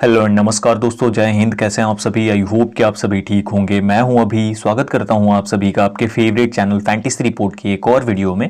Hello नमस्कार दोस्तों, जय हिंद। कैसे हैं आप सभी? आई होप कि आप सभी ठीक होंगे। मैं हूं अभी, स्वागत करता हूं आप सभी का आपके फेवरेट चैनल फैंटेसी रिपोर्ट की एक और वीडियो में।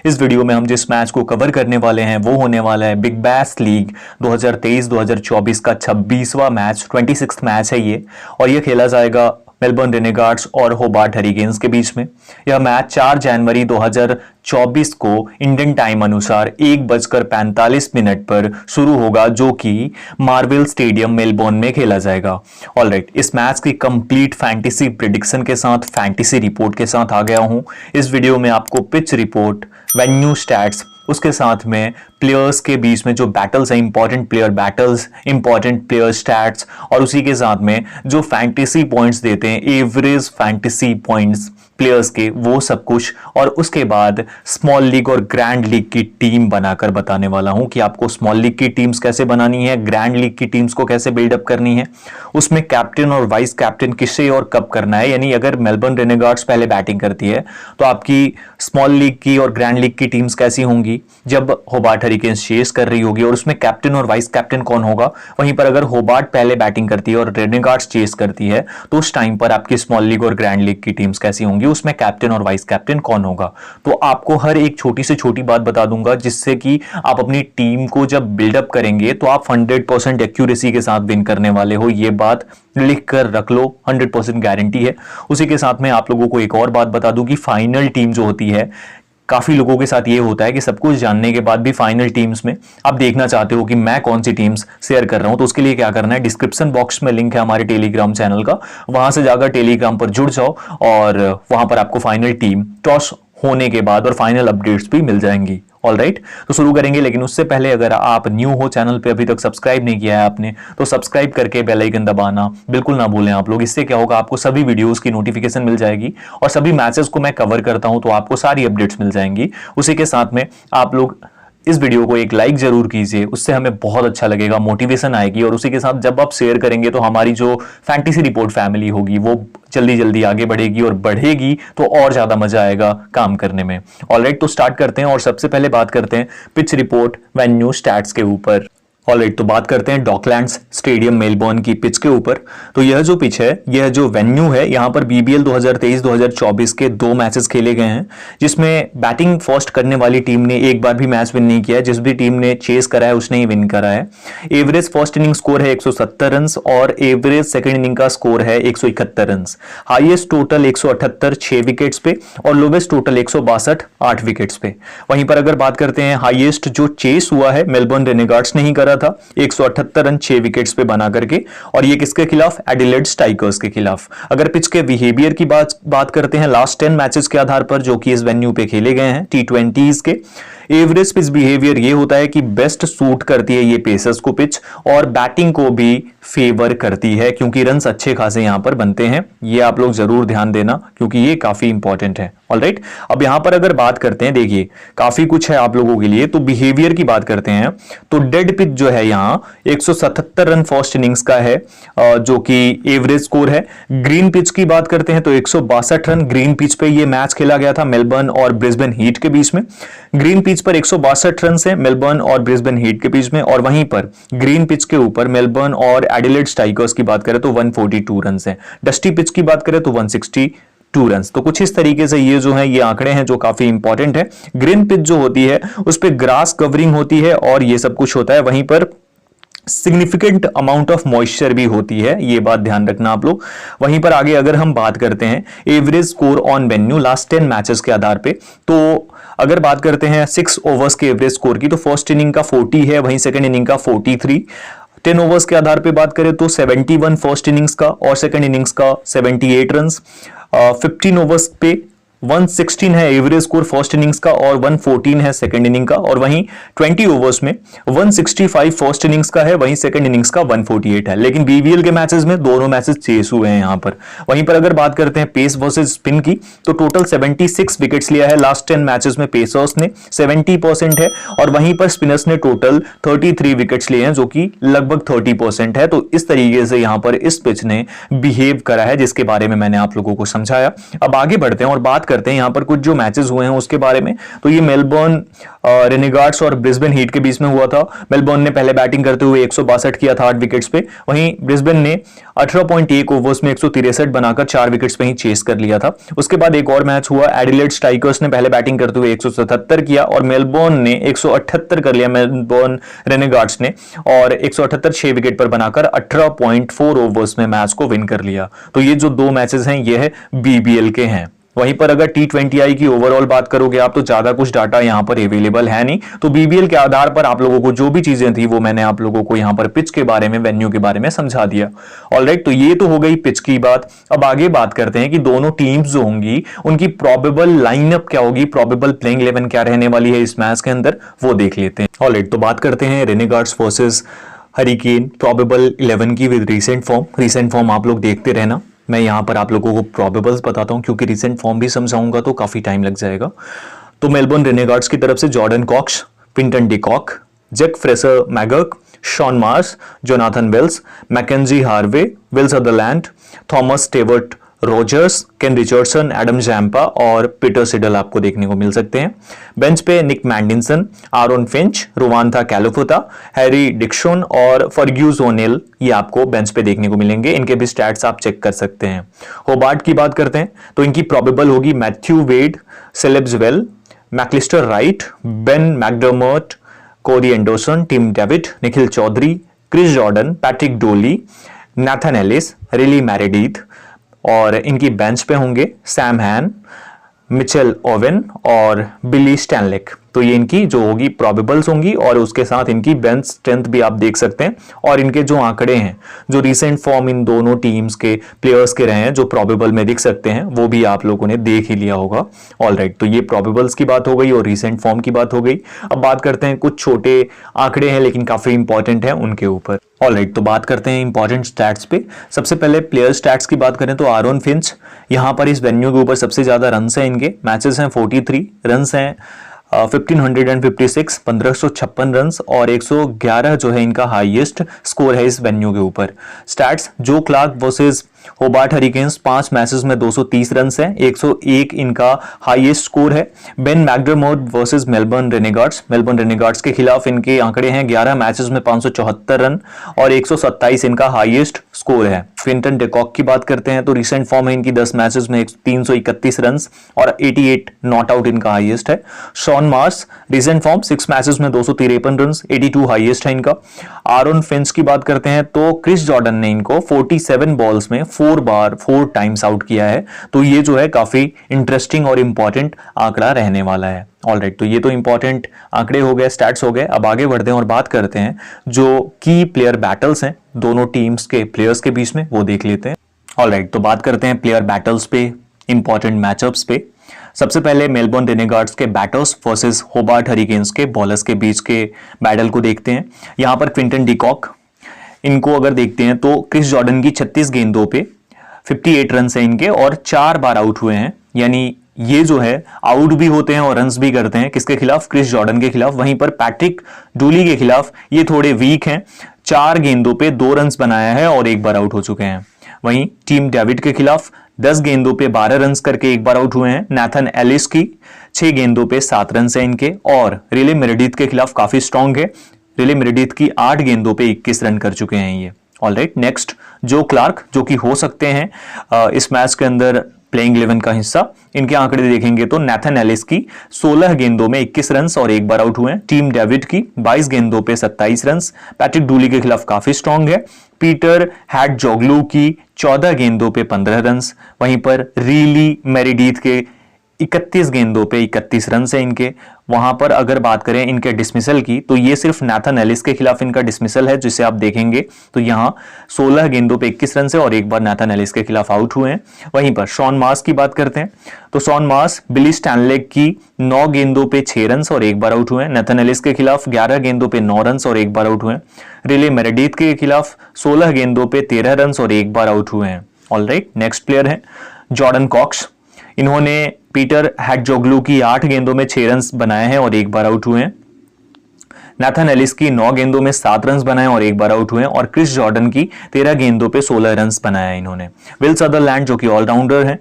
इस वीडियो में हम जिस मैच को कवर करने वाले हैं वो होने वाला है बिग बैश लीग 2023-2024 का 26वां मैच, 26th मैच है ये, और ये खेला जाएगा मेलबर्न रेनेगार्ड्स और होबार्ट हरिकेन्स के बीच में। यह मैच 4 जनवरी 2024 को इंडियन टाइम अनुसार 1:45 पर शुरू होगा, जो कि मार्वेल स्टेडियम मेलबोर्न में खेला जाएगा। ऑलराइट, इस मैच की कंप्लीट फैंटेसी प्रिडिक्शन के साथ, फैंटेसी रिपोर्ट के साथ आ गया हूं। इस वीडियो में आपको पिच रिपोर्ट, वेन्यू स्टैट्स, उसके साथ में प्लेयर्स के बीच में जो बैटल्स हैं, important player battles, important player stats, और उसी के साथ में जो फैंटेसी पॉइंट्स देते हैं, एवरेज फैंटेसी पॉइंट्स प्लेयर्स के, वो सब कुछ। और उसके बाद स्मॉल लीग और ग्रैंड लीग की टीम बनाकर बताने वाला हूं कि आपको स्मॉल लीग की टीम्स कैसे बनानी है, ग्रैंड लीग की टीम्स को कैसे बिल्डअप करनी है, उसमें कैप्टन और वाइस कैप्टन किसे और कब करना है। यानी अगर मेलबर्न रेनेगार्ड्स पहले बैटिंग करती है तो आपकी स्मॉल लीग की और ग्रैंड लीग की टीम्स कैसी होंगी जब होबार्ट हरिकेन्स चेस कर रही होगी, और उसमें कैप्टन और वाइस कैप्टन कौन होगा। वहीं पर अगर होबार्ट पहले बैटिंग करती है और रेनेगार्ड्स चेस करती है तो उस टाइम पर आपकी स्मॉल लीग और ग्रैंड लीग की टीम्स कैसी होंगी, उसमें कैप्टन और वाइस कैप्टन कौन होगा। तो आपको हर एक छोटी से छोटी बात बता दूंगा, जिससे कि आप अपनी टीम को जब बिल्डअप करेंगे तो आप 100% एक्यूरेसी के साथ विन करने वाले हो। ये बात लिख कर रख लो, 100% गारंटी है। उसी के साथ में आप लोगों को एक और बात बता दूं कि फाइनल टीम जो होती है, काफी लोगों के साथ ये होता है कि सब कुछ जानने के बाद भी फाइनल टीम्स में आप देखना चाहते हो कि मैं कौन सी टीम्स शेयर कर रहा हूं। तो उसके लिए क्या करना है, डिस्क्रिप्शन बॉक्स में लिंक है हमारे टेलीग्राम चैनल का, वहां से जाकर टेलीग्राम पर जुड़ जाओ और वहां पर आपको फाइनल टीम टॉस होने के बाद और फाइनल अपडेट्स भी मिल जाएंगी। ऑलराइट, तो शुरू करेंगे। लेकिन उससे पहले अगर आप न्यू हो चैनल पे, अभी तक सब्सक्राइब नहीं किया है आपने, तो सब्सक्राइब करके बेल आइकन दबाना बिल्कुल ना भूलें आप लोग। इससे क्या होगा, आपको सभी वीडियोस की नोटिफिकेशन मिल जाएगी और सभी मैचेस को मैं कवर करता हूं तो आपको सारी अपडेट्स मिल जाएंगी। उसी के साथ में आप लोग इस वीडियो को एक लाइक जरूर कीजिए, उससे हमें बहुत अच्छा लगेगा, मोटिवेशन आएगी। और उसी के साथ जब आप शेयर करेंगे तो हमारी जो फैंटेसी रिपोर्ट फैमिली होगी वो जल्दी जल्दी आगे बढ़ेगी, और बढ़ेगी तो और ज्यादा मजा आएगा काम करने में। ऑलराइट, तो स्टार्ट करते हैं और सबसे पहले बात करते हैं पिच रिपोर्ट, वेन्यू स्टैट्स के ऊपर। ऑलराइट, तो बात करते हैं डॉकलैंड्स स्टेडियम मेलबोर्न की पिच के ऊपर। तो यह जो पिच है, यह जो वेन्यू है, यहां पर बीबीएल 2023-2024 के 2 मैचेस खेले गए हैं, जिसमें बैटिंग फर्स्ट करने वाली टीम ने एक बार भी मैच विन नहीं किया है। जिस भी टीम ने चेस करा है उसने ही विन करा है। एवरेज फर्स्ट इनिंग स्कोर है 170 रन और एवरेज सेकंड इनिंग का स्कोर है 171 रन। हाईएस्ट टोटल 178 6 विकेट्स पे और लोवेस्ट टोटल 162 8 विकेट्स पे। वहीं पर अगर बात करते हैं, हाईएस्ट जो चेस हुआ है मेलबर्न रेनेगार्ड्स ने ही करा था, 178 रन 6 विकेट्स पे बना करके, और ये किसके खिलाफ, एडिलेड स्ट्राइकर्स के खिलाफ। अगर पिच के बिहेवियर की बात करते हैं लास्ट 10 मैचेस के आधार पर जो कि इस वेन्यू पे खेले गए हैं T20s के, एवरेज पिच बिहेवियर ये होता है कि बेस्ट सूट करती है ये पेसर्स को पिच, और बैटिंग को भी फेवर करती है क्योंकि रन्स अच्छे खासे यहां पर बनते हैं। ये आप लोग जरूर ध्यान देना क्योंकि ये काफी इंपॉर्टेंट है। ऑलराइट, अब यहां पर अगर बात करते हैं, देखिए काफी कुछ है आप लोगों के लिए। तो बिहेवियर की बात करते हैं तो डेड पिच जो है यहां 177 रन फर्स्ट इनिंग्स का है, जो कि एवरेज स्कोर है। ग्रीन पिच की बात करते हैं तो 162 रन ग्रीन पिच पे ये मैच खेला गया था मेलबर्न और ब्रिस्बेन हीट के बीच में। ग्रीन पिच पर 162 रन है मेलबर्न और ब्रिस्बेन हीट के बीच में, और वहीं पर ग्रीन पिच के ऊपर मेलबर्न और एडिलेड स्ट्राइकर्स की बात करें तो 142 रन है। डस्टी पिच की बात करें तो 162 रन। तो कुछ इस तरीके से ये जो है, ये आंकड़े हैं जो काफी इंपॉर्टेंट है। ग्रीन पिच जो होती है उस पर ग्रास कवरिंग होती है और ये सब कुछ होता है। वहीं पर सिग्निफिकेंट अमाउंट ऑफ मॉइस्चर भी होती है, ये बात ध्यान रखना आप लोग। वहीं पर आगे अगर हम बात करते हैं average score on venue last 10 matches के आधार पे, तो अगर बात करते हैं 6 ओवर्स के एवरेज स्कोर की, तो फर्स्ट इनिंग का 40 है, वहीं सेकंड इनिंग का 43। 10 ओवर्स के आधार पे बात करें तो 71 फर्स्ट इनिंग्स का और सेकंड इनिंग्स का 78 रन। 15 ओवर्स पे 116 है एवरेज स्कोर फर्स्ट इनिंग्स का और 114 है सेकंड इनिंग का, और वहीं 20 ओवर्स में 165 फर्स्ट इनिंग्स का है, वहीं सेकंड इनिंग्स का 148 है। लेकिन बीबीएल के मैचेस में दोनों मैचेस चेस हुए हैं यहां पर। वहीं पर अगर बात करते हैं पेस वर्सेस स्पिन की, तो टोटल 76 विकेट्स लिया है लास्ट 10 मैचेस में पेसर्स ने, 70% है, और वहीं पर स्पिनर्स ने टोटल 33 विकेट्स लिए हैं जो कि लगभग 30% है। तो इस तरीके से यहां पर इस पिच ने बिहेव करा है, जिसके बारे में मैंने आप लोगों को समझाया। अब आगे बढ़ते हैं और बात करते हैं यहाँ पर कुछ जो मैचेस हुए हैं उसके बारे में। तो ये मेलबर्न रेनेगार्ड्स और ब्रिस्बेन हीट के बीच में हुआ था। मेलबर्न ने पहले बैटिंग करते हुए 162 किया था 8 विकेट्स पे, वहीं ब्रिस्बेन ने 18.1 ओवर्स में 163 बनाकर 4 विकेट्स पे ही चेस कर लिया था। उसके बाद एक और मैच हुआ, एडिलेड स्ट्राइकर्स ने पहले बैटिंग करते हुए 177 किया और मेलबर्न ने 178 कर लिया मेलबर्न रेनेगार्ड्स ने, और 178 6 विकेट पर बनाकर 18.4 ओवर्स में मैच को विन कर लिया। तो ये जो दो मैचेस हैं ये है बीबीएल के हैं। वहीं पर अगर T20I की ओवरऑल बात करोगे आप तो ज्यादा कुछ डाटा यहां पर अवेलेबल है नहीं, तो बीबीएल के आधार पर आप लोगों को जो भी चीजें थी वो मैंने आप लोगों को यहां पर पिच के बारे में, वेन्यू के बारे में समझा दिया। ऑलराइट, तो ये तो हो गई पिच की बात। अब आगे बात करते हैं कि दोनों टीम्स जो होंगी उनकी प्रोबेबल लाइनअप क्या होगी, प्रोबेबल प्लेइंग 11 क्या रहने वाली है इस मैच के अंदर, वो देख लेते हैं। ऑलराइट, तो बात करते हैं रेनेगार्ड्स वर्सेस हरिकेन प्रोबेबल 11 की with recent form. Recent form आप लोग देखते रहना, मैं यहां पर आप लोगों को प्रोबेबल्स बताता हूं क्योंकि रीसेंट फॉर्म भी समझाऊंगा तो काफी टाइम लग जाएगा। तो मेलबर्न रेनेगार्ड्स की तरफ से Jordan Cox, Quinton de Kock, Jake Fraser McGurk, Shaun Marsh, Jonathan Wells, Mackenzie Harvey, Will Sutherland, Thomas Stewart Rogers, Kane Richardson, Adam Zampa और पीटर सिडल आपको देखने को मिल सकते हैं। बेंच पे Nic Maddinson, Aaron Finch, Ruwantha Kellepotha, Harry Dixon और Fergus O'Neill, ये आपको बेंच पे देखने को मिलेंगे। इनके भी स्टैट्स आप चेक कर सकते हैं। होबार्ट की बात करते हैं तो इनकी प्रोबेबल होगी मैथ्यू वेड, सेलेब्सवेल, Macalister Wright, Ben McDermott, Corey Anderson, Tim David, Nikhil Chaudhary, Chris Jordan, Patrick Dooley, Nathan Ellis, Riley Meredith, और इनकी बेंच पे होंगे सैम हैन, मिचेल ओवेन और बिली स्टैनलेक। तो ये इनकी जो होगी प्रोबेबल्स होंगी और उसके साथ इनकी बेंच स्ट्रेंथ भी आप देख सकते हैं। और इनके जो आंकड़े हैं, जो रीसेंट फॉर्म इन दोनों टीम्स के प्लेयर्स के रहे हैं जो प्रोबेबल में दिख सकते हैं, वो भी आप लोगों ने देख ही लिया होगा। ऑलराइट, तो ये प्रोबेबल्स की बात हो गई और रीसेंट फॉर्म की बात हो गई। अब बात करते हैं कुछ छोटे आंकड़े हैं लेकिन काफी इंपॉर्टेंट है उनके ऊपर। ऑलराइट, तो बात करते हैं इंपॉर्टेंट स्टैट्स पे। सबसे पहले प्लेयर स्टैट्स की बात करें तो आरोन फिंच, यहाँ पर इस वेन्यू के ऊपर सबसे ज्यादा रन्स हैं इनके, मैचेस हैं 43, रन्स हैं 1556, 1556 रन्स और 111 जो है इनका हाईएस्ट स्कोर है इस वेन्यू के ऊपर। Stats, Joe Clarke versus Hobart Hurricanes 5 matches में 230 रन्स हैं, 101 इनका हाईएस्ट स्कोर है। Ben McDermott versus Melbourne Renegades के खिलाफ इनके आंकड़े हैं 11 मैचेस में 574 रन और 127 इनका हाईएस्ट स्कोर है। क्विंटन डी कॉक की बात करते हैं तो रिसेंट फॉर्म है इनकी 10 मैचेस में 331 रन और 88 नॉट आउट इनका हाईएस्ट है। Shaun Marsh, recent form 6 matches में 253 रन, 82 हाईएस्ट है इनका। आरोन फिंच की बात करते हैं तो क्रिस जॉर्डन ने इनको 47 बॉल्स में 4 टाइम्स आउट किया है। तो ये जो है काफी इंटरेस्टिंग और इंपॉर्टेंट आंकड़ा रहने वाला है। ऑलराइट, तो ये तो इंपॉर्टेंट आंकड़े हो गए, स्टैट्स हो गए। अब आगे बढ़ते हैं और बात करते हैं जो की प्लेयर बैटल्स हैं दोनों टीम्स के प्लेयर्स के बीच में, वो देख लेते हैं। ऑलराइट, तो बात करते हैं प्लेयर बैटल्स पे, इंपॉर्टेंट मैचअप्स पे। सबसे पहले मेलबर्न रेनेगार्ड्स के बैटर्स वर्सेस होबार्ट हरिकेन्स के बॉलर्स के बीच के बैटल को देखते हैं। यहां पर क्विंटन डी कॉक, इनको अगर देखते हैं तो क्रिस जॉर्डन की 36 गेंदों पे 58 रन है इनके और 4 बार आउट हुए हैं, यानी ये जो है आउट भी होते हैं और रन्स भी करते हैं। किसके खिलाफ? क्रिस जॉर्डन के खिलाफ। वहीं पर पैट्रिक डूली के खिलाफ ये थोड़े वीक हैं, 4 गेंदों पे 2 रन बनाया है और 1 बार आउट हो चुके हैं। वहीं टीम डेविड के खिलाफ 10 गेंदों पे 12 रन करके 1 बार आउट हुए हैं। नाथन एलिस की 6 गेंदों पे 7 रन है इनके और रिले मेरेडिथ के खिलाफ काफी स्ट्रांग है। रिले मेरेडिथ की 8 गेंदों पे 21 रन कर चुके हैं ये। ऑलराइट, नेक्स्ट जो क्लार्क, जो कि हो सकते हैं इस मैच के अंदर प्लेइंग 11 का हिस्सा। इनके आंकड़े देखेंगे तो नाथन एलिस की 16 गेंदों में 21 रन और 1 बार आउट हुए हैं। टीम डेविड की 22 गेंदों पे 27 रन, पैट्रिक डूली के खिलाफ काफी स्ट्रांग है। पीटर हैडजोग्लू की 14 गेंदों पे 15 रन। वहीं पर रीली मेरेडिथ के 31 गेंदों पे 31 रन है इनके। वहां पर अगर बात करें इनके डिसमिसल की तो ये सिर्फ नाथन एलिस के खिलाफ इनका डिसमिसल है, जिसे आप देखेंगे तो यहां 16 गेंदों पे 21 रन है और 1 बार नाथन एलिस के खिलाफ आउट हुए हैं। वहीं पर शॉन मार्स की बात करते हैं तो शॉन मार्स बिली स्टैनलेक की 9 गेंदों पे 6 रन और 1 बार आउट हुए हैं। नाथन एलिस के खिलाफ 11 गेंदों पे 9 रन और 1 बार आउट हुए हैं। रिले मेरेडिथ के खिलाफ 16 गेंदों पे 13 रन और 1 बार आउट हुए हैं। ऑलराइट, नेक्स्ट प्लेयर है जॉर्डन कॉक्स। इन्होंने पीटर हैडजोग्लू की 8 गेंदों में 6 रन बनाए हैं और 1 बार आउट हुए हैं। नाथन एलिस की 9 गेंदों में 7 रन बनाए और 1 बार आउट हुए हैं और क्रिस जॉर्डन की 13 गेंदों पे 16 रन बनाए हैं इन्होंने। विल सदरलैंड जो कि ऑलराउंडर हैं,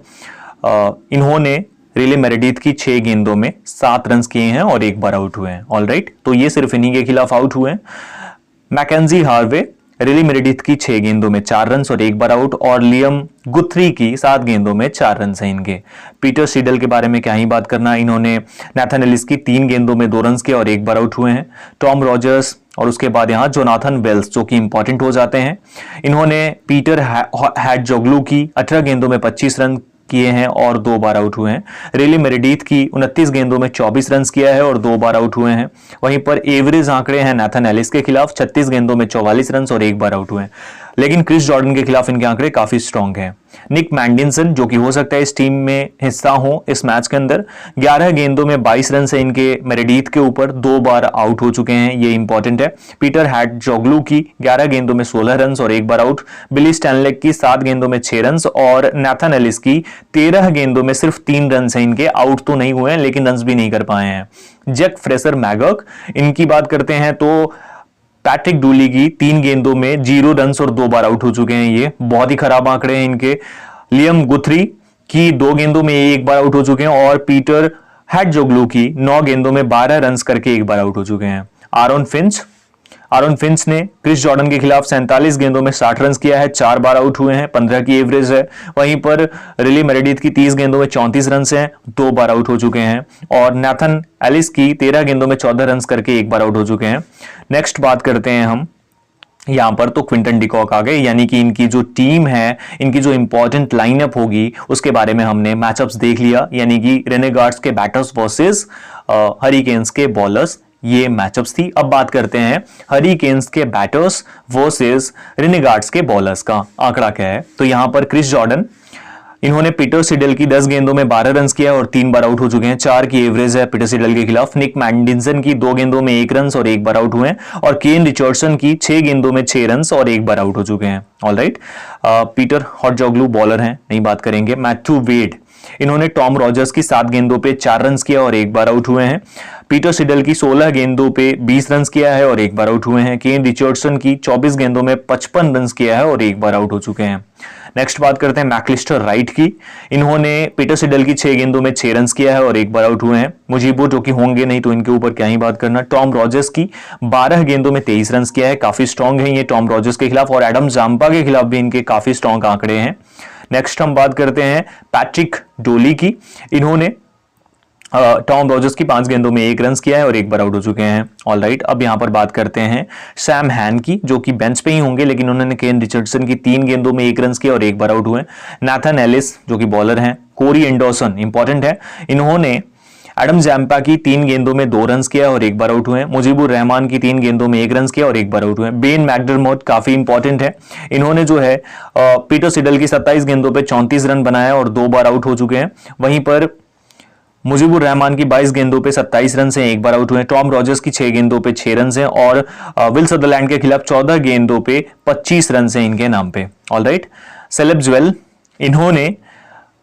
इन्होंने रिले मेरेडिथ की 6 गेंदों में 7 रन किए हैं और एक बार आउट हुए हैं। ऑलराइट, तो ये सिर्फ इन्हीं के खिलाफ आउट हुए हैं। मैकेंजी हार्वे रिले मेरेडिथ की 6 गेंदों में 4 रन और एक बार आउट, और लियम गुथरी की 7 गेंदों में 4 रन हैं इनके। पीटर सीडल के बारे में क्या ही बात करना, इन्होंने नाथन एलिस की 3 गेंदों में 2 रन किए और एक बार आउट हुए हैं। टॉम रॉजर्स और उसके बाद यहां जोनाथन वेल्स जो कि इंपॉर्टेंट हो जाते हैं, इन्होंने पीटर हैडजोग्लू की 18 गेंदों में 25 रन किए हैं और 2 बार आउट हुए हैं। रिले मेरेडिथ की 29 गेंदों में 24 रन किया है और 2 बार आउट हुए हैं। वहीं पर एवरेज आंकड़े हैं नाथन एलिस के खिलाफ, 36 गेंदों में 44 रन और एक बार आउट हुए हैं। लेकिन क्रिस जॉर्डन के खिलाफ इनके आंकड़े काफी स्ट्रांग हैं। निक मैंडिसन जो कि हो सकता है इस टीम में हिस्सा हो इस मैच के अंदर, 11 गेंदों में 22 रन से इनके मेरेडिथ के ऊपर 2 बार आउट हो चुके हैं, ये इंपॉर्टेंट है। पीटर हैडजोग्लू की 11 गेंदों में 16 रन और एक बार आउट, बिली स्टैनलेक की 7 गेंदों में 6 रन और नाथन एलिस की 13 गेंदों में सिर्फ 3 रन है इनके। आउट तो नहीं हुए हैं लेकिन रन भी नहीं कर पाए हैं। जैक फ्रेसर मैगर्क, इनकी बात करते हैं तो पैट्रिक डूली की 3 गेंदों में 0 रन और 2 बार आउट हो चुके हैं, ये बहुत ही खराब आंकड़े हैं इनके। लियम गुथरी की 2 गेंदों में 1 बार आउट हो चुके हैं और पीटर हैडजोग्लू की 9 गेंदों में 12 रन करके 1 बार आउट हो चुके हैं। आरोन फिंच ने क्रिस जॉर्डन के खिलाफ 47 गेंदों में 60 रन किया है, 4 बार आउट हुए हैं, 15 की एवरेज है। वहीं पर रिले मेरेडिथ की 30 गेंदों में 34 रन हैं, 2 बार आउट हो चुके हैं, और नाथन एलिस की 13 गेंदों में 14 रन करके 1 बार आउट हो चुके हैं। नेक्स्ट बात करते हैं हम यहां पर, तो क्विंटन डिकॉक आ गए, यानी कि इनकी जो टीम है, इनकी जो इंपॉर्टेंट लाइनअप होगी उसके बारे में हमने मैचअप्स देख लिया, यानी कि रेनेगार्ड्स के बैटर्स वर्सेस हरिकेन्स के बॉलर्स, ये मैचअप्स थी। अब बात करते हैं हरिकेन्स के बैटर्स वर्सेस रेनेगार्ड्स के बॉलर्स का आंकड़ा क्या है। तो यहां पर क्रिस जॉर्डन, इन्होंने पीटर सीडल की 10 गेंदों में 12 रन किया और 3 बार आउट हो चुके हैं, 4 की एवरेज है पीटर सीडल के खिलाफ। निक मैंडिसन की 2 गेंदों में 1 रन और 1 बार आउट हुए हैं, और केन रिचर्डसन की 6 गेंदों में 6 रन और 1 बार आउट हो चुके हैं। ऑलराइट, पीटर हैडजोग्लू बॉलर हैं, नहीं बात करेंगे। मैथ्यू वेड, इन्होंने टॉम रॉजर्स की 7 गेंदों पे 4 रन किया और 1 बार आउट हुए हैं। पीटर सीडल की 16 गेंदों पे 20 रन किया है और 1 बार आउट हुए हैं। केन रिचर्डसन की 24 गेंदों में 55 रन किया है और 1 बार आउट हो चुके हैं। नेक्स्ट बात करते हैं मैकलिस्टर राइट की, इन्होंने पीटर सीडल की 6 गेंदों में 6 रन किया है और 1 बार आउट हुए हैं। मुजीबो जो कि होंगे नहीं तो इनके ऊपर क्या ही बात करना। टॉम रॉजर्स की 12 गेंदों में 23 रन किया है, काफी स्ट्रांग है ये टॉम रॉजर्स के खिलाफ, और एडम जाम्पा के खिलाफ भी इनके काफी स्ट्रांग आंकड़े हैं। नेक्स्ट हम बात करते हैं पैट्रिक डोली की, इन्होंने टॉम रॉजर्स की 5 गेंदों में 1 रन किया है और 1 बार आउट हो चुके हैं। ऑलराइट, अब यहां पर बात करते हैं सैम हैन की, जो कि बेंच पे ही होंगे, लेकिन उन्होंने केन रिचर्डसन की 3 गेंदों में 1 रन किया और 1 बार आउट हुए। नाथन एलिस जो कि बॉलर हैं। कोरी एंडरसन इंपॉर्टेंट है, इन्होंने एडम जैम्पा की 3 गेंदों में 2 रन किया और 1 बार आउट हुए। मुजीबुर रहमान की 3 गेंदों में 1 रन किया और 1 बार आउट हुए। बेन मैकडरमोट काफी इंपॉर्टेंट है, इन्होंने जो है पीटर सीडल की 27 गेंदों पे 34 रन बनाया और 2 बार आउट हो चुके हैं। वहीं पर मुजीबुर रहमान की 22 गेंदों पे 27 रन से 1 बार आउट हुए। टॉम रॉजर्स की 6 गेंदों पे 6 रन हैं, और विल सदरलैंड के खिलाफ 14 गेंदों पे 25 रन हैं इनके नाम पे। ऑलराइट, सेलेब ज्वेल, इन्होंने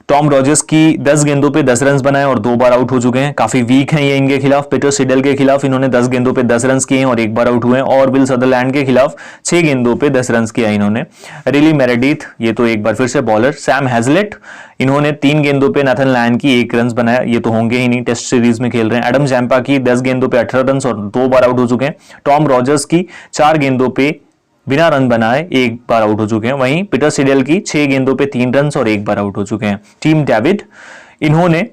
टॉम रॉजर्स की 10 गेंदों पे 10 रन बनाए और 2 बार आउट हो चुके हैं, काफी वीक हैं ये इनके खिलाफ। पीटर सीडल के खिलाफ इन्होंने 10 गेंदों पे 10 रन किए हैं और 1 बार आउट हुए हैं, और विल सदरलैंड के खिलाफ 6 गेंदों पे 10 रन किया इन्होंने। रिली मेरेडिथ, ये तो एक बार फिर से बॉलर। सैम हैजलेट, इन्होंने 3 गेंदों पे नाथन लायन की 1 रन बनाया, ये तो होंगे ही नहीं, टेस्ट सीरीज में खेल रहे हैं। एडम जैम्पा की 10 गेंदों पे 18 रन और 2 बार आउट हो चुके हैं। टॉम रॉजर्स की 4 गेंदों पे बिना रन बनाए 1 बार आउट हो चुके हैं। वहीं पीटर सीडल की 6 गेंदों पे 3 रन और 1 बार आउट हो चुके हैं। टीम डेविड, इन्होंने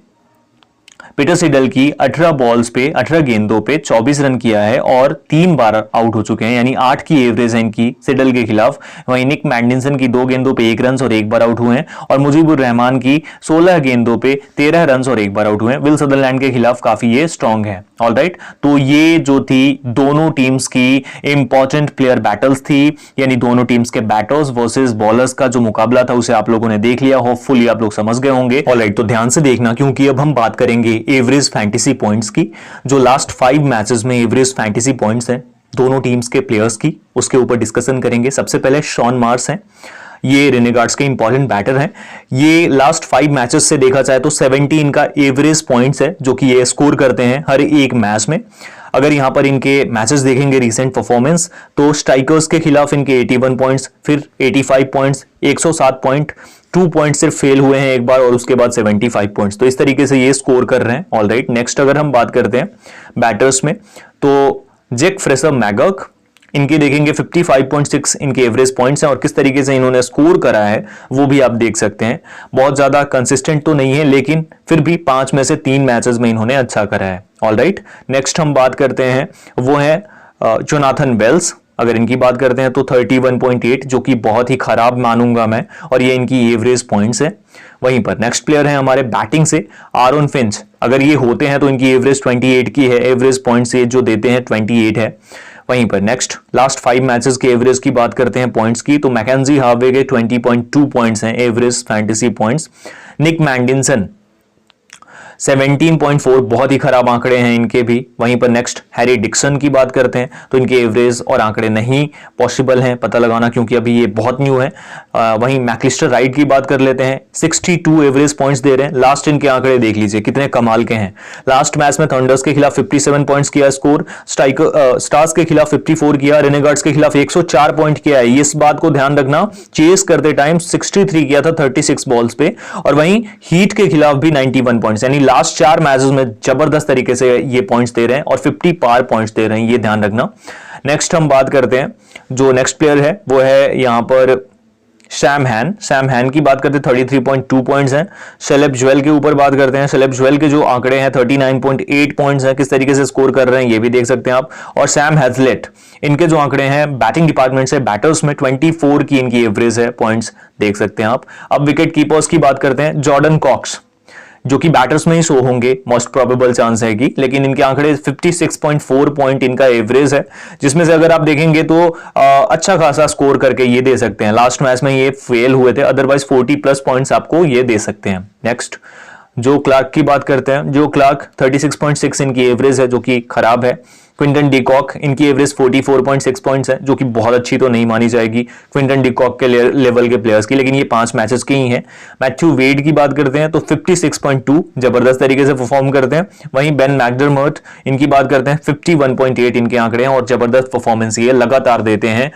पीटर सीडल की 18 बॉल्स पे 18 गेंदों पे 24 रन किया है और 3 बार आउट हो चुके हैं, यानी 8 की एवरेज है इनकी सीडल के खिलाफ। वहीं निक मैंडिसन की 2 गेंदों पे 1 रन और 1 बार आउट हुए हैं, और मुजीबुर रहमान की 16 गेंदों पे 13 रन और 1 बार आउट हुए हैं। विल सदरलैंड के खिलाफ काफी ये स्ट्रांग है। ऑलराइट, तो ये जो थी दोनों टीम्स की इंपॉर्टेंट प्लेयर बैटल्स थी, यानी दोनों टीम्स के बैटर्स वर्सेस बॉलर्स का जो मुकाबला था उसे आप लोगों ने देख लिया, होपफुली आप लोग समझ गए होंगे। ऑलराइट, तो ध्यान से देखना, क्योंकि अब हम बात करेंगे एवरेज फैंटेसी पॉइंट्स की, जो लास्ट 5 मैचेस में एवरेज फैंटेसी पॉइंट्स हैं दोनों टीम्स के प्लेयर्स की, उसके ऊपर डिस्कशन करेंगे। सबसे पहले शॉन मार्स हैं, ये रेनेगार्ड्स के इंपॉर्टेंट बैटर हैं। ये लास्ट 5 मैचेस से देखा जाए तो 70 इनका एवरेज पॉइंट्स है जो कि ये स्कोर करते हैं हर एक मैच में। अगर यहां पर इनके मैचेस देखेंगे रीसेंट परफॉर्मेंस, तो स्ट्राइकर्स के खिलाफ इनके 81 पॉइंट्स, फिर 85 पॉइंट्स, 107 पॉइंट, 2 पॉइंट सिर्फ फेल हुए हैं एक बार और उसके बाद 75 पॉइंट्स। तो इस तरीके से ये स्कोर कर रहे हैं। ऑलराइट, नेक्स्ट अगर हम बात करते हैं बैटर्स में, तो जैक फ्रेशर मैगर्क, इनके देखेंगे 55.6 इनके एवरेज पॉइंट्स हैं और किस तरीके से इन्होंने स्कोर करा है वो भी आप देख सकते हैं। बहुत ज्यादा कंसिस्टेंट तो नहीं है, लेकिन फिर भी 5 में से 3 मैचेस में इन्होंने अच्छा करा है। ऑलराइट, नेक्स्ट हम बात करते हैं वो है जोनाथन वेल्स। अगर इनकी बात करते हैं तो 31.8, जो कि बहुत ही खराब मानूंगा मैं, और ये इनकी एवरेज पॉइंट्स है। वहीं पर नेक्स्ट प्लेयर है हमारे बैटिंग से आरोन फिंच। अगर ये होते हैं तो इनकी एवरेज 28 की है, एवरेज पॉइंट्स ये जो देते हैं 28 है। वहीं पर नेक्स्ट लास्ट 5 मैचेस के एवरेज की बात करते हैं पॉइंट्स की, तो मैकेंजी हार्वे के 20.2 पॉइंट्स हैं एवरेज फैंटेसी पॉइंट्स। निक मैंडिसन 17.4, बहुत ही खराब आंकड़े हैं इनके भी। वहीं पर नेक्स्ट हैरी डिक्सन की बात करते हैं तो इनके एवरेज और आंकड़े नहीं पॉसिबल हैं पता लगाना, क्योंकि अभी ये बहुत न्यू है। वहीं मैक्लिस्टर राइट की बात कर लेते हैं, 62 एवरेज पॉइंट्स दे रहे हैं। लास्ट इनके आंकड़े देख लीजिए कितने कमाल के हैं। लास्ट मैच में थंडर्स के खिलाफ 57 पॉइंट्स किया स्कोर, स्टार्स के खिलाफ 54 किया, रेनेगार्ड्स के खिलाफ 104 पॉइंट किया है। इस बात को ध्यान रखना, चेस करते टाइम 63 किया था 36 बॉल्स पे, और वहीं हीट के खिलाफ भी 91 पॉइंट्स, यानी लास्ट 4 मैचेस में जबरदस्त तरीके से ये पॉइंट्स दे रहे हैं और 50 पार पॉइंट्स दे रहे हैं, ये ध्यान रखना। नेक्स्ट हम बात करते हैं, जो नेक्स्ट प्लेयर है वो है यहां पर सैम हैन की बात करते हैं, 33.2 पॉइंट्स हैं। सेलेब ज्वेल के ऊपर बात करते हैं, सेलेब ज्वेल के जो आंकड़े हैं 39.8 पॉइंट्स हैं, किस तरीके से स्कोर कर रहे हैं ये भी देख सकते हैं आप। और सैम हैजलेट, इनके जो आंकड़े हैं बैटिंग डिपार्टमेंट से बैटर्स में 24 की इनकी एवरेज है, पॉइंट्स देख सकते हैं आप। अब विकेट कीपर्स की बात करते हैं, जॉर्डन कॉक्स, जो कि बैटर्स में ही शो होंगे, मोस्ट प्रोबेबल चांस है कि, लेकिन इनके आंकड़े 56.4 पॉइंट इनका एवरेज है, जिसमें से अगर आप देखेंगे तो अच्छा खासा स्कोर करके ये दे सकते हैं। लास्ट मैच में ये फेल हुए थे, अदरवाइज 40 प्लस पॉइंट्स आपको ये दे सकते हैं। नेक्स्ट जो क्लार्क की बात करते हैं, जो क्लार्क 36.6 इनकी एवरेज है, जो कि खराब है। क्विंटन डिकॉक, इनकी एवरेज 44.6 पॉइंट्स है, जो कि बहुत अच्छी तो नहीं मानी जाएगी क्विंटन डिकॉक के लेवल के प्लेयर्स की, लेकिन ये 5 मैचेस के ही हैं। मैथ्यू वेड की बात करते हैं तो 56.2 जबरदस्त तरीके से परफॉर्म करते हैं। वहीं बेन मैकडरमट, इनकी बात करते हैं 51.8 इनके आंकड़े हैं और जबरदस्त परफॉर्मेंस ये लगातार देते हैं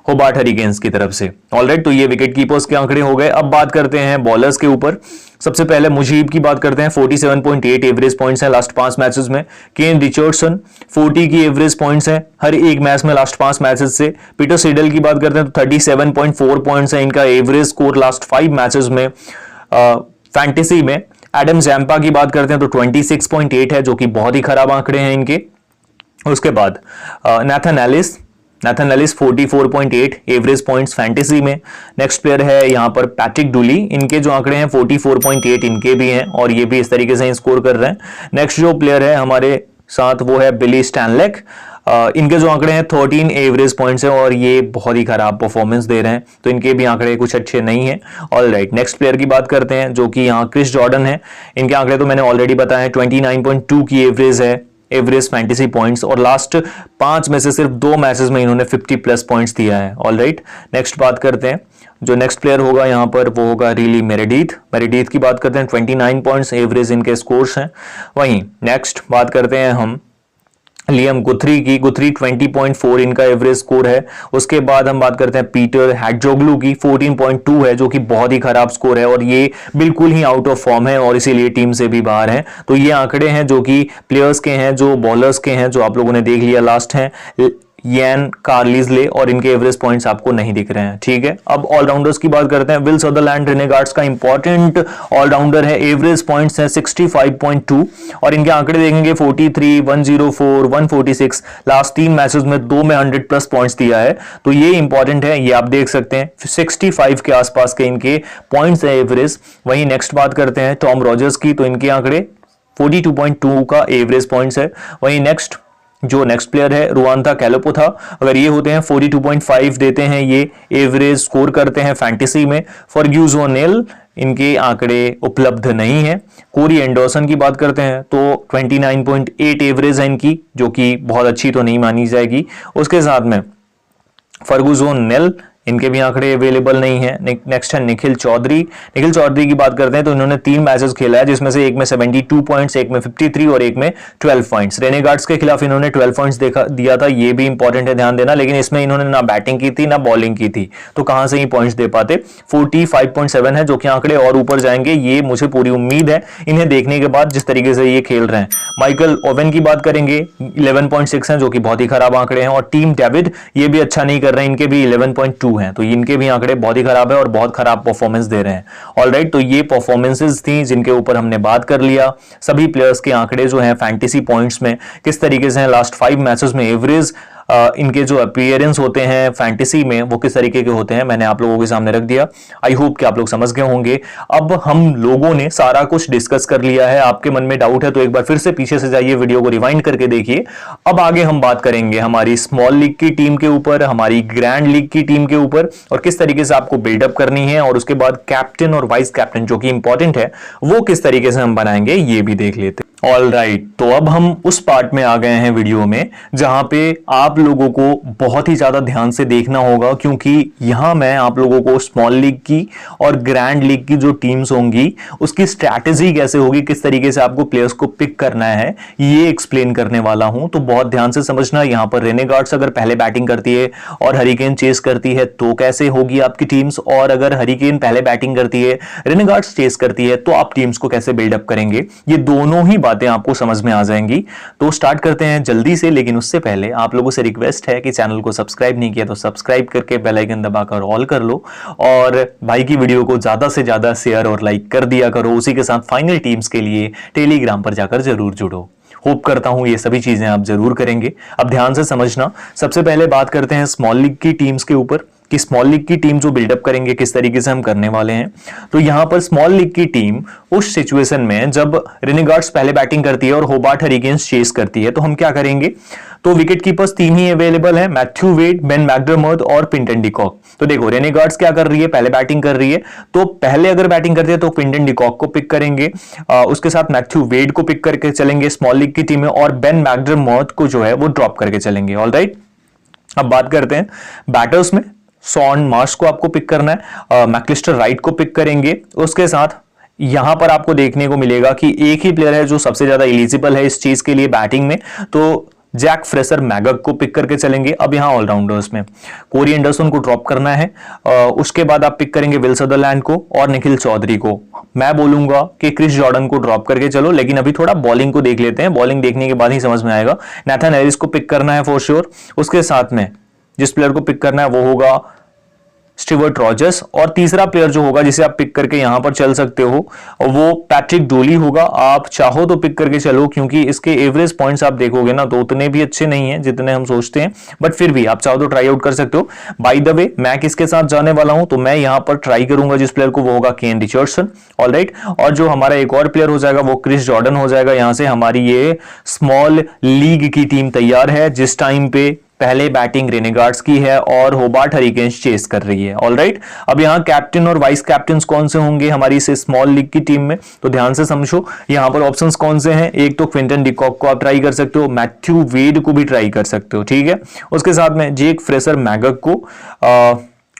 होबार्ट हरिकेन्स की तरफ से। ऑलराइट, तो ये विकेट कीपर्स के आंकड़े हो गए। अब बात करते हैं बॉलर्स के ऊपर। सबसे पहले मुजीब की बात करते हैं, 47.8 एवरेज पॉइंट्स हैं लास्ट 5 मैचेस में। केन रिचर्डसन 40 की एवरेज पॉइंट्स हैं हर एक मैच में लास्ट 5 मैचेस से। पीटर सीडल की बात करते हैं तो 37.4 पॉइंट्स है इनका एवरेज स्कोर लास्ट 5 मैचेस में फैंटेसी में। एडम जैम्पा की बात करते हैं तो 26.8 है, जो कि बहुत ही खराब आंकड़े हैं इनके। उसके बाद Nathan Ellis 44.8 average points fantasy में। नेक्स्ट प्लेयर है यहां पर पैट्रिक डुली, इनके जो आंकड़े हैं 44.8 इनके भी हैं और ये भी इस तरीके से स्कोर कर रहे हैं। नेक्स्ट जो प्लेयर है हमारे साथ वो है बिली स्टैनलेक, इनके जो आंकड़े हैं 13 एवरेज पॉइंट्स हैं और ये बहुत ही खराब परफॉर्मेंस दे रहे हैं, तो इनके भी आंकड़े कुछ अच्छे नहीं हैं। ऑलराइट, नेक्स्ट प्लेयर की बात करते हैं जो कि यहाँ क्रिस जॉर्डन है। इनके आंकड़े तो मैंने ऑलरेडी बताया, 29.2 की एवरेज है, एवरेज फैंटेसी पॉइंट्स, और लास्ट 5 में से सिर्फ 2 मैचेस में इन्होंने 50 प्लस पॉइंट्स दिया है। ऑलराइट, नेक्स्ट बात करते हैं, जो नेक्स्ट प्लेयर होगा यहाँ पर वो होगा रिली मेरेडीथ की बात करते हैं, 29 पॉइंट्स एवरेज इनके स्कोर्स हैं। वहीं नेक्स्ट बात करते हैं हम लियम गुथरी की, गुथरी 20.4 इनका एवरेज स्कोर है। उसके बाद हम बात करते हैं पीटर हैडजोग्लू की, 14.2 है, जो कि बहुत ही खराब स्कोर है और ये बिल्कुल ही आउट ऑफ फॉर्म है और इसीलिए टीम से भी बाहर है। तो ये आंकड़े हैं जो कि प्लेयर्स के हैं, जो बॉलर्स के हैं, जो आप लोगों ने देख लिया लास्ट हैं यान कार्लिसले, और इनके एवरेज पॉइंट्स आपको नहीं दिख रहे हैं। ठीक है, अब ऑलराउंडर्स की बात करते हैं। विल सदरलैंड रेनेगार्ड्स का इंपॉर्टेंट ऑलराउंडर है, एवरेज पॉइंट्स हैं 65.2 और इनके आंकड़े देखेंगे 43, 104, 146, लास्ट 3 मैचेस में 2 में 100 प्लस पॉइंट्स दिया है, तो ये इंपॉर्टेंट है, ये आप देख सकते हैं। 65 के आसपास के इनके पॉइंट्स है एवरेज। वहीं नेक्स्ट बात करते हैं टॉम रॉजर्स की, तो इनके आंकड़े 42.2 का एवरेज पॉइंट्स है। वहीं नेक्स्ट प्लेयर है रुआंथा कैलोपोथा, अगर ये होते हैं 42.5 देते हैं, ये एवरेज स्कोर करते हैं फैंटेसी में। फर्ग्यूस ओनेल, इनके आंकड़े उपलब्ध नहीं है। कोरी एंडरसन की बात करते हैं तो 29.8 एवरेज है इनकी, जो कि बहुत अच्छी तो नहीं मानी जाएगी। उसके साथ में फर्गूस ओनेल, इनके भी आंकड़े अवेलेबल नहीं है। नेक्स्ट है निखिल चौधरी। निखिल चौधरी की बात करते हैं तो इन्होंने 3 मैचेस खेला है, जिसमें से एक में 72 पॉइंट्स, एक में 53 और एक में 12 पॉइंट्स। रेनेगार्ड्स के खिलाफ इन्होंने 12 पॉइंट्स दिया था, ये भी इंपॉर्टेंट है ध्यान देना, लेकिन इसमें इन्होंने ना बैटिंग की थी ना बॉलिंग की थी, तो कहां से ही पॉइंट्स दे पाते। 45.7 है, जो कि आंकड़े और ऊपर जाएंगे, ये मुझे पूरी उम्मीद है इन्हें देखने के बाद, जिस तरीके से ये खेल रहे हैं। माइकल ओवेन की बात करेंगे, 11.6 है, जो कि बहुत ही खराब आंकड़े हैं। और टीम डेविड ये भी अच्छा नहीं कर रहे हैं, इनके भी 11.2 हैं, तो इनके भी आंकड़े बहुत ही खराब है और बहुत खराब परफॉर्मेंस दे रहे हैं। ऑलराइट, तो ये परफॉर्मेंसेस थी जिनके ऊपर हमने बात कर लिया। सभी प्लेयर्स के आंकड़े जो हैं फैंटेसी पॉइंट्स में किस तरीके से हैं, लास्ट 5 मैचेस में एवरेज इनके जो अपीयरेंस होते हैं फैंटेसी में वो किस तरीके के होते हैं, मैंने आप लोगों के सामने रख दिया। आई होप कि आप लोग समझ गए होंगे। अब हम लोगों ने सारा कुछ डिस्कस कर लिया है। आपके मन में डाउट है तो एक बार फिर से पीछे से जाइए, वीडियो को रिवाइंड करके देखिए। अब आगे हम बात करेंगे हमारी स्मॉल लीग की टीम के ऊपर, हमारी ग्रैंड लीग की टीम के ऊपर, और किस तरीके से आपको बिल्डअप करनी है, और उसके बाद कैप्टन और वाइस कैप्टन जो कि इंपॉर्टेंट है वो किस तरीके से हम बनाएंगे, ये भी देख लेते हैं। ऑलराइट, तो अब हम उस पार्ट में आ गए हैं वीडियो में जहां पे आप लोगों को बहुत ही ज्यादा ध्यान से देखना होगा, क्योंकि यहां मैं आप लोगों को स्मॉल लीग की और ग्रैंड लीग की जो टीम्स होंगी उसकी स्ट्रैटेजी कैसे होगी, किस तरीके से आपको प्लेयर्स को पिक करना है, ये एक्सप्लेन करने वाला हूं। तो बहुत ध्यान से समझना। यहां पर रेनेगार्ड्स अगर पहले बैटिंग करती है और हरिकेन चेस करती है तो कैसे होगी आपकी टीम्स, और अगर हरिकेन पहले बैटिंग करती है, रेनेगार्ड्स चेस करती है, तो आप टीम्स को कैसे बिल्डअप करेंगे, ये दोनों ही बातें आपको समझ में आ जाएंगी। तो स्टार्ट करते हैं जल्दी से, लेकिन उससे पहले आप लोगों से रिक्वेस्ट है कि चैनल को सब्सक्राइब नहीं किया तो सब्सक्राइब करके बेल आइकन दबाकर ऑल कर लो, और भाई की वीडियो को ज्यादा से ज्यादा शेयर और लाइक कर दिया करो। उसी के साथ फाइनल टीम्स के लिए टेलीग्राम पर जाकर जरूर जुड़ो। होप करता हूं ये सभी चीजें आप जरूर करेंगे। अब ध्यान से समझना। सबसे पहले बात करते हैं स्मॉल लीग की टीम्स के ऊपर कि स्मॉल लीग की टीम जो बिल्डअप करेंगे किस तरीके से हम करने वाले हैं। तो यहां पर स्मॉल लीग की टीम उस सिचुएशन में जब रेनेगार्ड्स पहले बैटिंग करती है और होबार्ट हरिकेन्स चेस करती है, तो हम क्या करेंगे। तो विकेट कीपर्स 3 ही अवेलेबल है, मैथ्यू वेड, बेन मैकडरमोट और क्विंटन डिकॉक। तो देखो रेनेगार्ड्स क्या कर रही है, पहले बैटिंग कर रही है, तो पहले अगर बैटिंग करती है तो क्विंटन डिकॉक को पिक करेंगे, उसके साथ मैथ्यू वेड को पिक करके चलेंगे स्मॉल लीग की टीम में, और बेन मैकडरमोट को जो है वो ड्रॉप करके चलेंगे। ऑलराइट, अब बात करते हैं बैटर्स में। शॉन मार्श को आपको पिक करना है, मैकलिस्टर राइट को पिक करेंगे। उसके साथ यहां पर आपको देखने को मिलेगा कि एक ही प्लेयर है जो सबसे ज्यादा एलिजिबल है इस चीज के लिए बैटिंग में, तो जैक फ्रेसर मैगक को पिक करके चलेंगे। अब यहां ऑलराउंडर्स में कोरी एंडरसन को ड्रॉप करना है, उसके बाद आप पिक करेंगे विल सदरलैंड को और निखिल चौधरी को। मैं बोलूंगा कि क्रिस जॉर्डन को ड्रॉप करके चलो, लेकिन अभी थोड़ा बॉलिंग को देख लेते हैं, बॉलिंग देखने के बाद ही समझ में आएगा। नैथन एरिस को पिक करना है फॉर श्योर। उसके साथ में जिस प्लेयर को पिक करना है वो होगा स्टीवर्ट रॉजर्स, और तीसरा प्लेयर जो होगा जिसे आप पिक करके यहां पर चल सकते हो वो पैट्रिक डोली होगा। आप चाहो तो पिक करके चलो, क्योंकि इसके एवरेज पॉइंट्स आप देखोगे ना तो उतने भी अच्छे नहीं हैं जितने हम सोचते हैं, बट फिर भी आप चाहो तो ट्राई आउट कर सकते हो। बाय द वे मैं किसके साथ जाने वाला हूं, तो मैं यहां पर ट्राई करूंगा जिस प्लेयर को, वो होगा केन रिचर्डसन। ऑलराइट, और जो हमारा एक और प्लेयर हो जाएगा वो क्रिस जॉर्डन हो जाएगा। यहां से हमारी ये स्मॉल लीग की टीम तैयार है, जिस टाइम पे पहले बैटिंग रेनेगार्ड्स की है और होबार्ट हरिकेन्स चेस कर रही है। ऑलराइट, अब यहां कैप्टन और वाइस कैप्टन कौन से होंगे हमारी इस स्मॉल लीग की टीम में, तो ध्यान से समझो। यहां पर ऑप्शंस कौन से हैं, एक तो क्विंटन डिकॉक को आप ट्राई कर सकते हो, मैथ्यू वेड को भी ट्राई कर सकते हो, ठीक है। उसके साथ में जैक फ्रेसर मैगक को,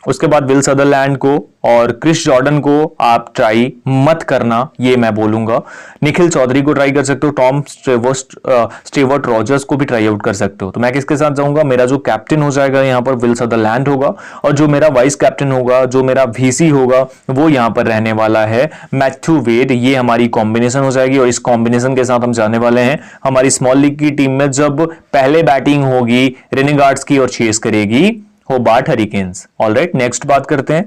उसके बाद विल सदरलैंड को और क्रिस जॉर्डन को आप ट्राई मत करना, ये मैं बोलूंगा। निखिल चौधरी को ट्राई कर सकते हो, टॉम स्टीवर्ट रॉजर्स को भी ट्राई आउट कर सकते हो। तो मैं किसके साथ जाऊंगा, मेरा जो कैप्टन हो जाएगा यहां पर विल सदरलैंड होगा, और जो मेरा वाइस कैप्टन होगा, जो मेरा वीसी होगा, वो यहां पर रहने वाला है मैथ्यू वेड। ये हमारी कॉम्बिनेशन हो जाएगी, और इस कॉम्बिनेशन के साथ हम जाने वाले हैं हमारी स्मॉल लीग की टीम में जब पहले बैटिंग होगी रेनेगार्ड्स की और चेस करेगी होबार्ट हरिकेन्स। ऑलराइट, नेक्स्ट बात करते हैं।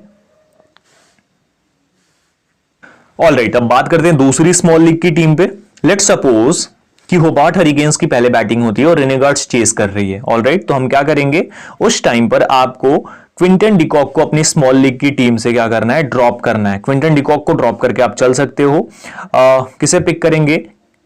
ऑलराइट, अब बात करते हैं दूसरी स्मॉल लीग की टीम पे। लेट्स सपोज कि होबार्ट हरिकेन्स की पहले बैटिंग होती है और रेनेगार्ड्स चेस कर रही है। ऑलराइट, तो हम क्या करेंगे, उस टाइम पर आपको क्विंटन डिकॉक को अपनी स्मॉल लीग की टीम से क्या करना है, ड्रॉप करना है। क्विंटन डिकॉक को ड्रॉप करके आप चल सकते हो। किसे पिक करेंगे,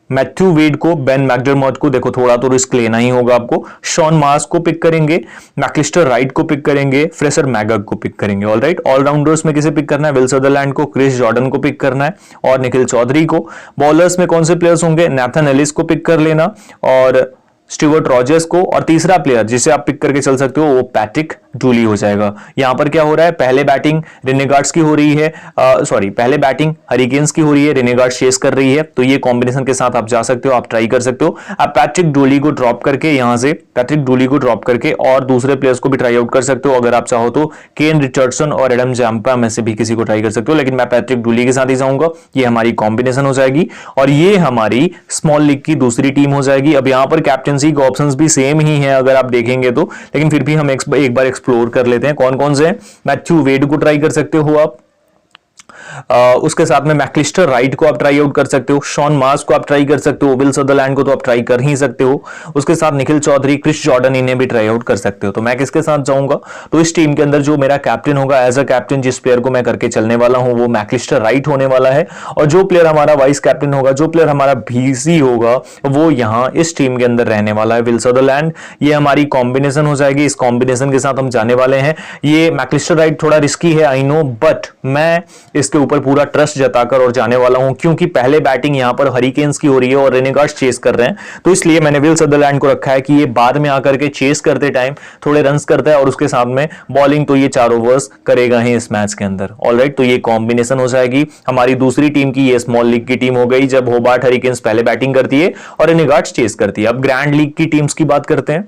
मैथ्यू वेड को, बेन मैकडरमोट को, देखो थोड़ा तो रिस्क लेना ही होगा आपको। शॉन मार्श को पिक करेंगे, मैकलिस्टर राइट को पिक करेंगे, फ्रेसर मैगक को पिक करेंगे। ऑलराइट, ऑलराउंडर्स में किसे पिक करना है, विल सदरलैंड को, क्रिस जॉर्डन को पिक करना है और निखिल चौधरी को। बॉलर्स में कौन से प्लेयर्स होंगे, नैथन एलिस को पिक कर लेना और स्टीवर्ट रॉजर्स को, और तीसरा प्लेयर जिसे आप पिक करके चल सकते हो वो पैट्रिक डूली हो जाएगा। यहां पर क्या हो रहा है, पहले बैटिंग रेनेगार्ड्स की हो रही है, पहले बैटिंग हरिकेन्स की हो रही है, रेनेगार्ड्स चेस कर रही है, तो ये कॉम्बिनेशन के साथ आप जा सकते हो, आप ट्राई कर सकते हो। आप पैट्रिक डूली को ड्रॉप करके यहां से पैट्रिक डूली को ड्रॉप करके और दूसरे प्लेयर्स को भी ट्राई आउट कर सकते हो। अगर आप चाहो तो केन रिचर्डसन और एडम जैम्पा में से भी किसी को ट्राई कर सकते हो, लेकिन मैं पैट्रिक डूली के साथ ही जाऊंगा। ये हमारी कॉम्बिनेशन हो जाएगी और ये हमारी स्मॉल लीग की दूसरी टीम हो जाएगी। अब यहां पर कैप्टनसी के ऑप्शंस भी सेम ही है अगर आप देखेंगे तो, लेकिन फिर भी हम एक बार एक्सप्लोर कर लेते हैं कौन कौन से हैं। मैथ्यू वेड को ट्राई कर सकते हो आप, उसके साथ में मैकलिस्टर राइट को आप ट्राई आउट कर सकते हो, शॉन मार्स को आप ट्राई कर सकते हो, विल सदरलैंड को तो आप ट्राई कर ही सकते हो, उसके साथ निखिल चौधरी, क्रिस जॉर्डन, इन्हें भी ट्राई आउट कर सकते हो। तो मैं किसके साथ जाऊंगा, तो इस टीम के अंदर जो मेरा कैप्टन होगा, एज अ कैप्टन जिस प्लेयर को मैं करके चलने वाला हूं वो मैकलिस्टर राइट होने वाला है, और जो प्लेयर हमारा वाइस कैप्टन होगा, जो प्लेयर हमारा भीसी होगा, वो यहां इस टीम के अंदर रहने वाला है, विल सदरलैंड। ये हमारी कॉम्बिनेशन हो जाएगी, इस कॉम्बिनेशन के साथ हम जाने वाले हैं। ये मैकलिस्टर राइट थोड़ा रिस्की है, आई नो, बट मैं इसके ऊपर पूरा ट्रस्ट जताकर और जाने वाला हूं, क्योंकि पहले बैटिंग यहां पर हरिकेन्स की हो रही है और रेनेगार्ड्स चेस कर रहे हैं, तो इसलिए मैंने विल सदरलैंड को रखा है कि ये बाद में आकर के चेस करते टाइम थोड़े रन्स करता है और उसके साथ में बॉलिंग तो ये 4 ओवर्स करेगा ही इस मैच के अंदर। ऑलराइट, तो ये कॉम्बिनेशन हो जाएगी हमारी दूसरी टीम की। ये स्मॉल लीग की टीम हो गई जब होबार्ट हरिकेन्स पहले बैटिंग करती है और रेनेगार्ड्स चेस करती है। अब ग्रैंड लीग की टीम्स की बात करते हैं।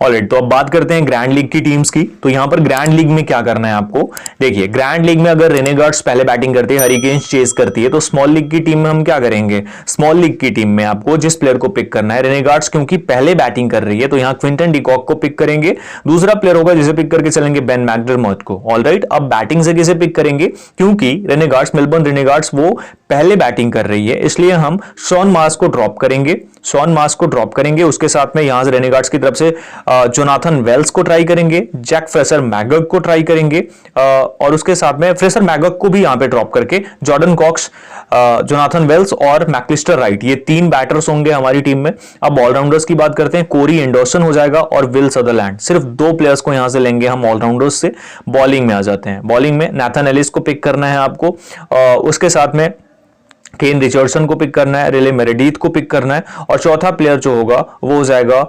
ऑलराइट, तो अब बात करते हैं ग्रैंड लीग की टीम्स की। तो यहां पर ग्रैंड लीग में क्या करना है आपको, देखिए ग्रैंड लीग में अगर रेनेगार्ड्स पहले बैटिंग करती है, हरिकेन्स चेस करती है, तो स्मॉल लीग की टीम में हम क्या करेंगे, स्मॉल लीग की टीम में आपको जिस प्लेयर को पिक करना है, रेनेगार्ड्स क्योंकि पहले बैटिंग कर रही है तो यहां क्विंटन डिकॉक को पिक करेंगे। दूसरा प्लेयर होगा जिसे पिक करके चलेंगे बेन मैकडरमॉट को। ऑलराइट, अब बैटिंग से किसे पिक करेंगे, क्योंकि रेनेगार्ड्स, मेलबर्न रेनेगार्ड्स वो पहले बैटिंग कर रही है, इसलिए हम शॉन मार्स को ड्रॉप करेंगे, शॉन मार्स को ड्रॉप करेंगे। उसके साथ में यहां से रेनेगार्ड्स की तरफ से जोनाथन वेल्स को ट्राई करेंगे, जैक फ्रेसर मैगक को ट्राई करेंगे, और उसके साथ में फ्रेसर मैगक को भी यहां पे ड्रॉप करके जॉर्डन कॉक्स, जोनाथन वेल्स और मैकलिस्टर राइट, ये 3 बैटर्स होंगे हमारी टीम में। अब ऑलराउंडर्स की बात करते हैं, कोरी एंडरसन हो जाएगा और विल सदरलैंड। सिर्फ 2 प्लेयर्स को यहां से लेंगे हम ऑलराउंडर्स से। बॉलिंग में आ जाते हैं, बॉलिंग में नाथन एलिस को पिक करना है आपको, उसके साथ में केन रिचर्डसन को पिक करना है, रेले मेरेडीथ को पिक करना है, और चौथा प्लेयर जो होगा वो हो जाएगा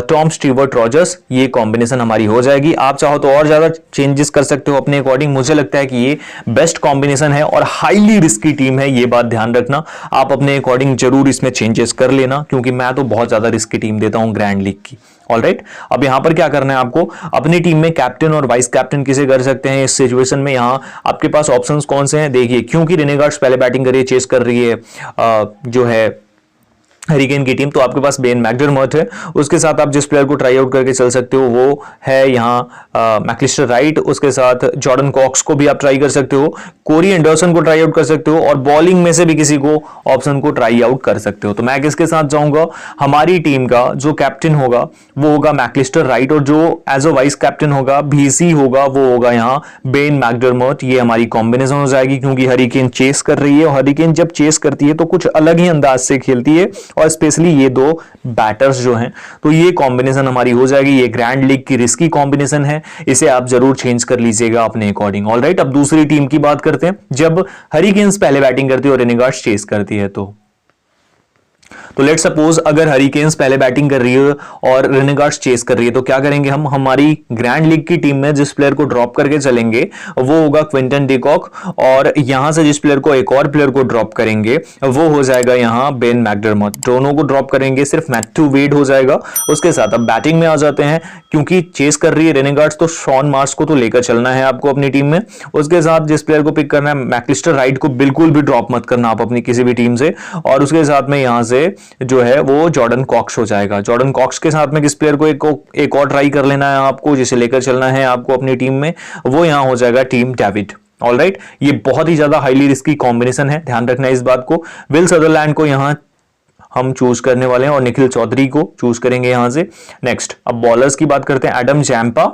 टॉम स्टीवर्ट रॉजर्स। ये कॉम्बिनेशन हमारी हो जाएगी। आप चाहो तो और ज्यादा चेंजेस कर सकते हो अपने अकॉर्डिंग। मुझे लगता है कि ये बेस्ट कॉम्बिनेशन है और हाईली रिस्की टीम है, ये बात ध्यान रखना। आप अपने अकॉर्डिंग जरूर इसमें चेंजेस कर लेना, क्योंकि मैं तो बहुत ज्यादा रिस्की टीम देता हूं ग्रैंड लीग की। ऑलराइट, अब यहां पर क्या करना है आपको, अपनी टीम में कैप्टन और वाइस कैप्टन किसे कर सकते हैं इस सिचुएशन में। यहां आपके पास ऑप्शंस कौन से हैं, देखिए, क्योंकि रेनेगार्ड्स पहले बैटिंग कर रही है, चेस कर रही है जो है हरिकेन की टीम, तो आपके पास बेन मैकडरमॉट है। उसके साथ आप जिस प्लेयर को ट्राई आउट करके चल सकते हो वो है यहाँ मैकलिस्टर राइट। उसके साथ जॉर्डन कॉक्स को भी आप ट्राई कर सकते हो, कोरी एंडरसन को ट्राई आउट कर सकते हो, और बॉलिंग में से भी किसी को ऑप्शन को ट्राई आउट कर सकते हो। तो मैं किसके साथ जाऊंगा, हमारी टीम का जो कैप्टन होगा वो होगा मैकलिस्टर राइट, और जो एज अ वाइस कैप्टन होगा, भीसी होगा, वो होगा यहाँ बेन मैकडरमॉट। ये हमारी कॉम्बिनेशन हो जाएगी, क्योंकि हरिकेन चेस कर रही है और हरिकेन जब चेस करती है तो कुछ अलग ही अंदाज से खेलती है, और स्पेशली ये 2 बैटर्स जो हैं, तो ये कॉम्बिनेशन हमारी हो जाएगी। ये ग्रैंड लीग की रिस्की कॉम्बिनेशन है, इसे आप जरूर चेंज कर लीजिएगा अपने अकॉर्डिंग। ऑलराइट, अब दूसरी टीम की बात करते हैं, जब हरिकेन्स पहले बैटिंग करती है और रेनेगार्ड्स चेस करती है। तो लेट्स सपोज अगर हरिकेन्स पहले बैटिंग कर रही है और रेनेगार्ड्स चेस कर रही है, तो क्या करेंगे हम, हमारी ग्रैंड लीग की टीम में जिस प्लेयर को ड्रॉप करके चलेंगे वो होगा क्विंटन डिकॉक, और यहां से जिस प्लेयर को, एक और प्लेयर को ड्रॉप करेंगे वो हो जाएगा यहां बेन मैकडरमॉट। दोनों को ड्रॉप करेंगे, सिर्फ मैथ्यू वेड हो जाएगा। उसके साथ अब बैटिंग में आ जाते हैं, क्योंकि चेस कर रही है रेनेगार्ड्स, तो शॉन मार्स को तो लेकर चलना है आपको अपनी टीम में। उसके साथ जिस प्लेयर को पिक करना है, मैकलिस्टर राइट को बिल्कुल भी ड्रॉप मत करना आप अपनी किसी भी टीम से, और उसके साथ में यहां से जो है वो जॉर्डन कॉक्स हो जाएगा। जॉर्डन कॉक्स के साथ में किस प्लेयर को एक और ट्राई कर लेना है आपको, जिसे लेकर चलना है आपको अपनी टीम में, वो यहां हो जाएगा टीम डेविड। ऑलराइट, ये बहुत ही ज्यादा हाईली रिस्की कॉम्बिनेशन है, ध्यान रखना इस बात को। विल सदरलैंड को यहां हम चूज करने वाले हैं और निखिल चौधरी को चूज करेंगे यहां से। नेक्स्ट, अब बॉलर्स की बात करते हैं, एडम जैम्पा,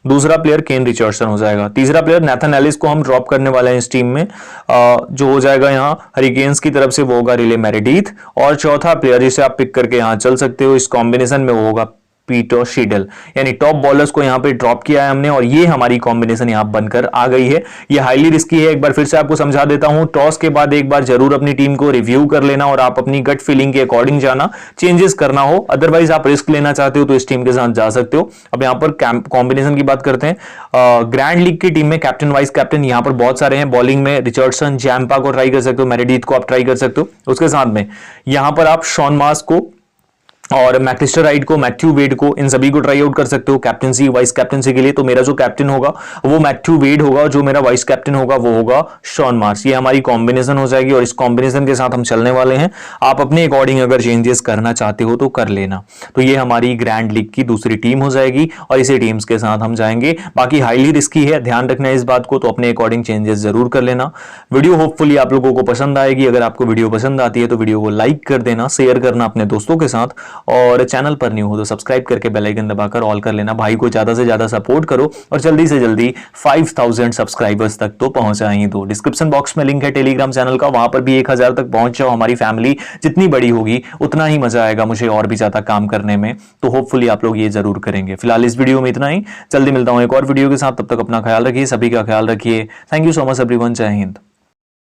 दूसरा प्लेयर केन रिचर्डसन हो जाएगा, तीसरा प्लेयर नाथन एलिस को हम ड्रॉप करने वाले हैं इस टीम में, जो हो जाएगा यहाँ हरिकेन्स की तरफ से वो होगा रेले मेरेडीथ, और चौथा प्लेयर जिसे आप पिक करके यहाँ चल सकते हो इस कॉम्बिनेशन में वो होगा पीटर शीडल, यानी टॉप बॉलर्स को यहां पे ड्रॉप किया है हमने और ये हमारी कॉम्बिनेशन यहां बनकर आ गई है। ये हाईली रिस्की है, एक बार फिर से आपको समझा देता हूं। टॉस के बाद एक बार जरूर अपनी टीम को रिव्यू कर लेना और आप अपनी गट फीलिंग के अकॉर्डिंग जाना, चेंजेस करना हो, अदरवाइज आप रिस्क लेना चाहते हो तो इस टीम के साथ जा सकते हो। अब यहां पर कॉम्बिनेशन की बात करते हैं। ग्रैंड लीग की टीम में कैप्टन वाइस कैप्टन यहां पर बहुत सारे हैं। बॉलिंग में रिचर्डसन, जैम्पा को ट्राई कर सकते हो, मेरेडीथ को आप ट्राई कर सकते हो। उसके साथ में यहां पर आप शॉन मार्श को और मैक्लिस्टर राइट को, मैथ्यू वेड को, इन सभी को ट्राई आउट कर सकते हो कैप्टनसी वाइस कैप्टनसी के लिए। तो मेरा जो कैप्टन होगा वो मैथ्यू वेड होगा, जो मेरा वाइस कैप्टन होगा वो होगा शॉन मार्श। ये हमारी कॉम्बिनेशन हो जाएगी और इस कॉम्बिनेशन के साथ हम चलने वाले हैं। आप अपने अकॉर्डिंग अगर चेंजेस करना चाहते हो तो कर लेना। तो ये हमारी ग्रैंड लीग की दूसरी टीम हो जाएगी और इसी टीम्स के साथ हम जाएंगे। बाकी हाईली रिस्की है, ध्यान रखना है इस बात को, तो अपने अकॉर्डिंग चेंजेस जरूर कर लेना। वीडियो होपफुली आप लोगों को पसंद आएगी। अगर आपको वीडियो पसंद आती है तो वीडियो को लाइक कर देना, शेयर करना अपने दोस्तों के साथ, और चैनल पर न्यू हो तो सब्सक्राइब करके बेल आइकन दबाकर ऑल कर लेना। भाई को ज्यादा से ज्यादा सपोर्ट करो और जल्दी से जल्दी 5000 सब्सक्राइबर्स तक तो पहुंचा ही दो। डिस्क्रिप्शन बॉक्स में लिंक है टेलीग्राम चैनल का, वहां पर भी 1000 तक पहुंच जाओ। हमारी फैमिली जितनी बड़ी होगी उतना ही मजा आएगा मुझे और भी ज्यादा काम करने में, तो होपफुली आप लोग ये जरूर करेंगे। फिलहाल इस वीडियो में इतना ही, जल्दी मिलता हूं एक और वीडियो के साथ। तब तक अपना ख्याल रखिए, सभी का ख्याल रखिए। Thank you so much everyone, जय हिंद।